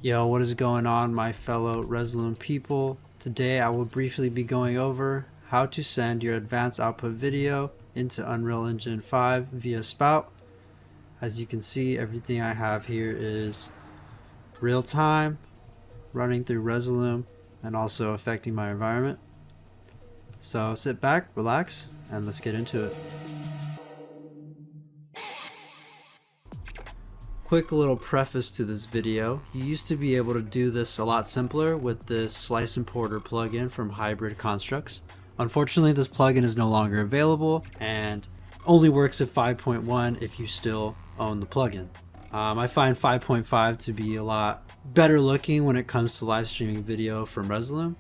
Yo, what is going on, my fellow Resolume people? Today I will briefly be going over how to send your advanced output video into Unreal Engine 5 via Spout. As you can see, everything I have here is real time, running through Resolume, and also affecting my environment. So sit back, relax, and let's get into it. Quick little preface to this video. You used to be able to do this a lot simpler with this slice importer plugin from Hybrid Constructs. Unfortunately, this plugin is no longer available and only works at 5.1 if you still own the plugin. I find 5.5 to be a lot better looking when it comes to live streaming video from Resolume.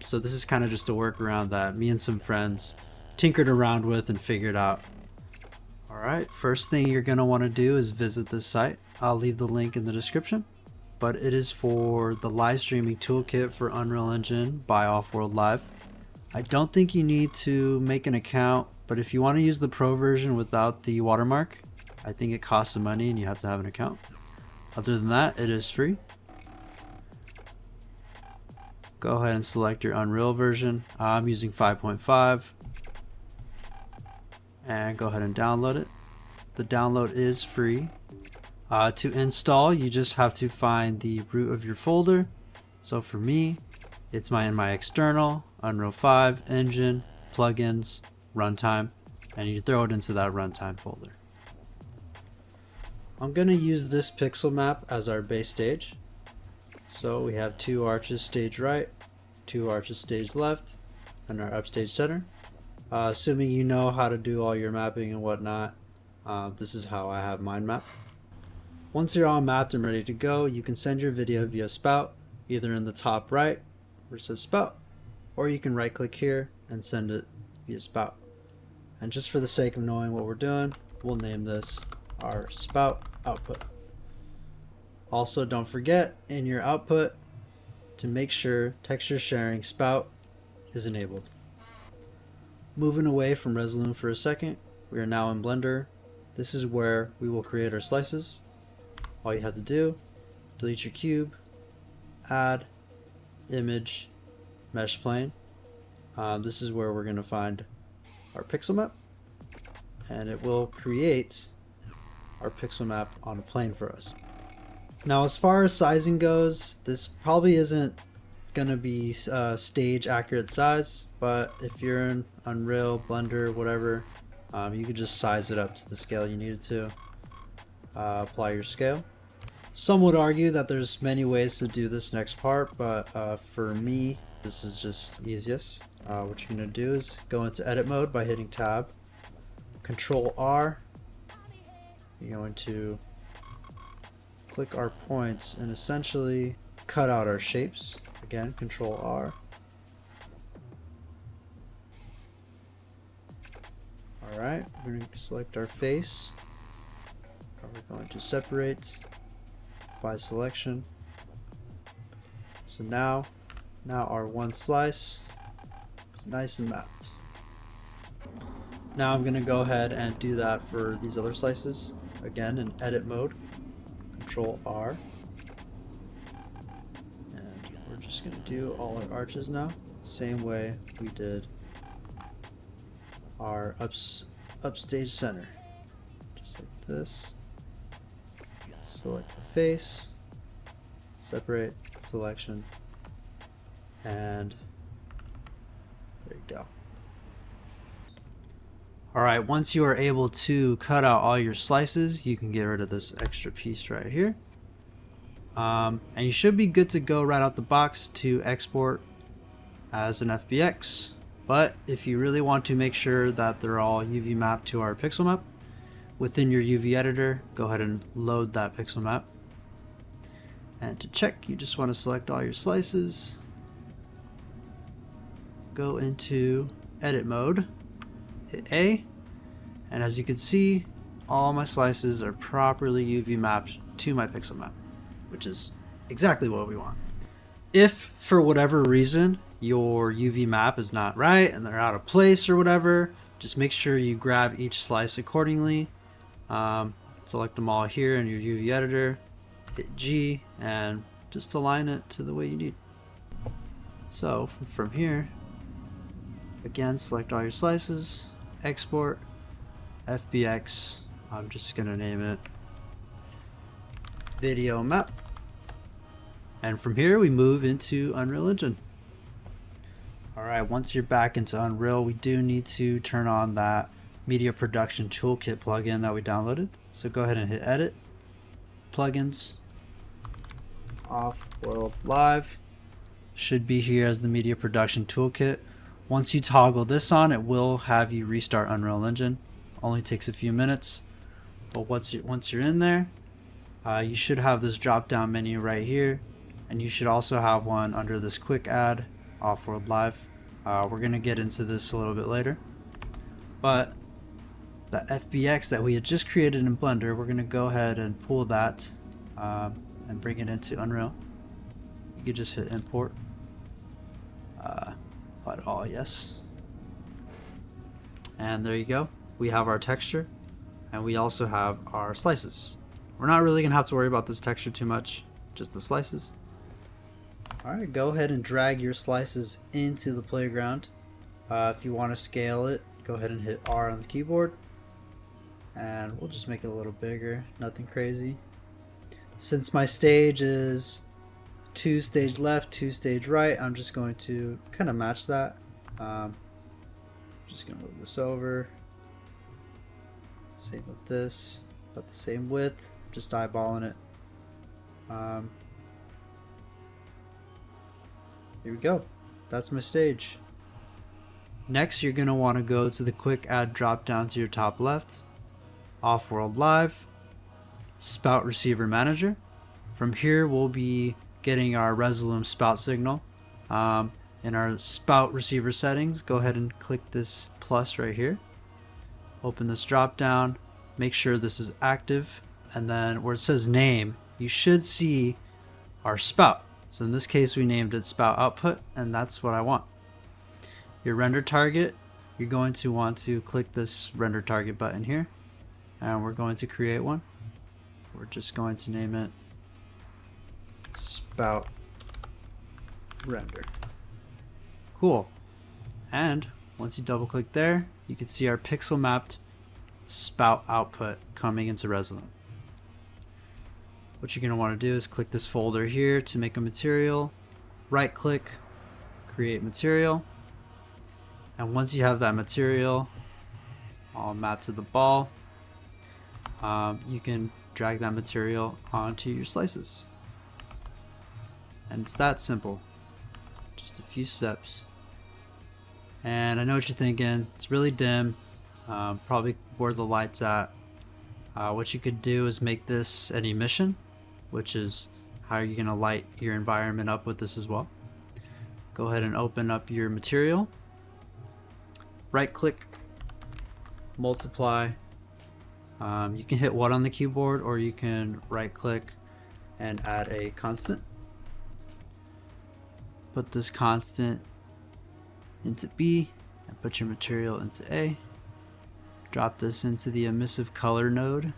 So this is kind of just a workaround that me and some friends tinkered around with and figured out. Alright, first thing you're going to want to do is visit this site. I'll leave the link in the description, but it is for the live streaming toolkit for Unreal Engine by Offworld Live. I don't think you need to make an account, but if you want to use the pro version without the watermark, I think it costs some money and you have to have an account. Other than that, it is free. Go ahead and select your Unreal version. I'm using 5.5. And go ahead and download it. The download is free. To install, you just have to find the root of your folder. So for me, it's in my external, Unreal 5, engine, plugins, runtime, and you throw it into that runtime folder. I'm going to use this pixel map as our base stage. So we have 2 arches stage right, 2 arches stage left, and our upstage center. Assuming you know how to do all your mapping and whatnot, this is how I have mine mapped. Once you're all mapped and ready to go, you can send your video via Spout, either in the top right where it says Spout, or you can right click here and send it via Spout. And just for the sake of knowing what we're doing, we'll name this our Spout output. Also, don't forget in your output to make sure texture sharing Spout is enabled. Moving away from Resolume for a second, we are now in Blender. This is where we will create our slices. All you have to do, delete your cube, add, image, mesh plane. This is where we're going to find our pixel map, and it will create our pixel map on a plane for us. Now, as far as sizing goes, this probably isn't going to be stage accurate size, but if you're in Unreal, Blender, whatever, you can just size it up to the scale you need it to. Apply your scale. Some would argue that there's many ways to do this next part, but for me, this is just easiest. What you're going to do is go into edit mode by hitting tab, Control R. You're going to click our points and essentially cut out our shapes. Again, Control R. Alright, we're going to select our face. We're going to separate by selection. So now our one slice is nice and mapped. Now I'm going to go ahead and do that for these other slices. Again, in edit mode, Control R. Just going to do all our arches now, same way we did our upstage center. Just like this. Select the face, separate, selection, and there you go. Alright, once you are able to cut out all your slices, you can get rid of this extra piece right here. And you should be good to go right out the box to export as an FBX. But if you really want to make sure that they're all UV mapped to our pixel map, within your UV editor, go ahead and load that pixel map. And to check, you just want to select all your slices, go into edit mode, hit A, and as you can see, all my slices are properly UV mapped to my pixel map, which is exactly what we want. If for whatever reason your UV map is not right and they're out of place or whatever, just make sure you grab each slice accordingly. Select them all here in your UV editor, hit G, and just align it to the way you need. So from here, again, select all your slices, export, FBX. I'm just gonna name it video map. And from here we move into Unreal Engine. Alright, once you're back into Unreal, we do need to turn on that Media Production Toolkit plugin that we downloaded. So go ahead and hit Edit, Plugins, Off-World Live. Should be here as the Media Production Toolkit. Once you toggle this on, it will have you restart Unreal Engine. Only takes a few minutes. But once you're in there, you should have this drop down menu right here, and you should also have one under this quick add, Off-World Live. We're gonna get into this a little bit later, but the FBX that we had just created in Blender, we're gonna go ahead and pull that and bring it into Unreal. You could just hit import, apply to all, yes, and there you go. We have our texture, and we also have our slices. We're not really gonna have to worry about this texture too much, just the slices. Alright, go ahead and drag your slices into the playground. If you want to scale it, go ahead and hit R on the keyboard, and we'll just make it a little bigger, nothing crazy. Since my stage is 2 stage left, 2 stage right, I'm just going to kind of match that. Just gonna move this over. Same with this, about the same width, just eyeballing it. Here we go. That's my stage. Next, you're going to want to go to the quick add drop down to your top left, Off-World Live, Spout Receiver Manager. From here, we'll be getting our Resolume spout signal. In our spout receiver settings, go ahead and click this plus right here. Open this drop down, make sure this is active, and then where it says name, you should see our spout. So in this case we named it spout output, and that's what I want. Your render target, you're going to want to click this render target button here, and we're going to create one. We're just going to name it spout render. Cool. And once you double click there, you can see our pixel mapped spout output coming into Resolume. What you're going to want to do is click this folder here to make a material, right click, create material, and once you have that material all mapped to the ball, you can drag that material onto your slices. And it's that simple, just a few steps. And I know what you're thinking, it's really dim, probably where the light's at. What you could do is make this an emission, which is how you're going to light your environment up with this as well. Go ahead and open up your material, right click, multiply. You can hit 1 on the keyboard, or you can right click and add a constant. Put this constant into B and put your material into A. Drop this into the emissive color node,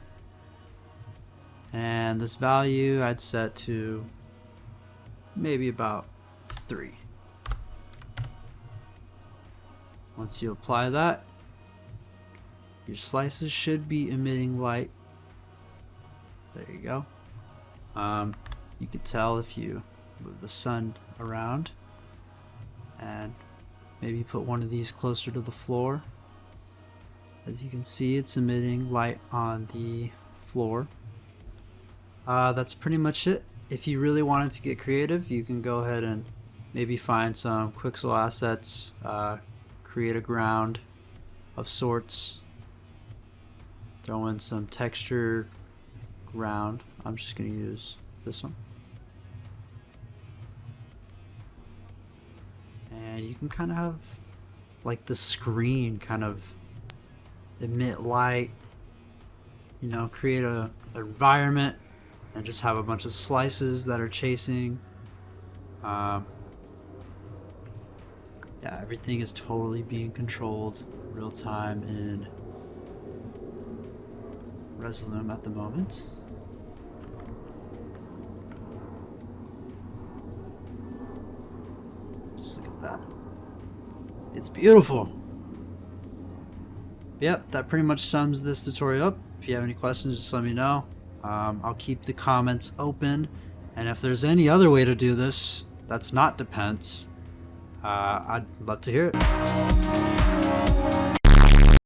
and this value I'd set to maybe about 3. Once you apply that, your slices should be emitting light. There you go. You can tell if you move the sun around and maybe put one of these closer to the floor. As you can see, it's emitting light on the floor. That's pretty much it. If you really wanted to get creative, you can go ahead and maybe find some Quixel assets, create a ground of sorts, throw in some texture ground. I'm just going to use this one. And you can kind of have like the screen kind of emit light, you know, create a environment and just have a bunch of slices that are chasing. Yeah, everything is totally being controlled real time in Resolume at the moment. It's beautiful. Yep, that pretty much sums this tutorial up. If you have any questions, just let me know. I'll keep the comments open, and if there's any other way to do this that's not Depends, I'd love to hear it.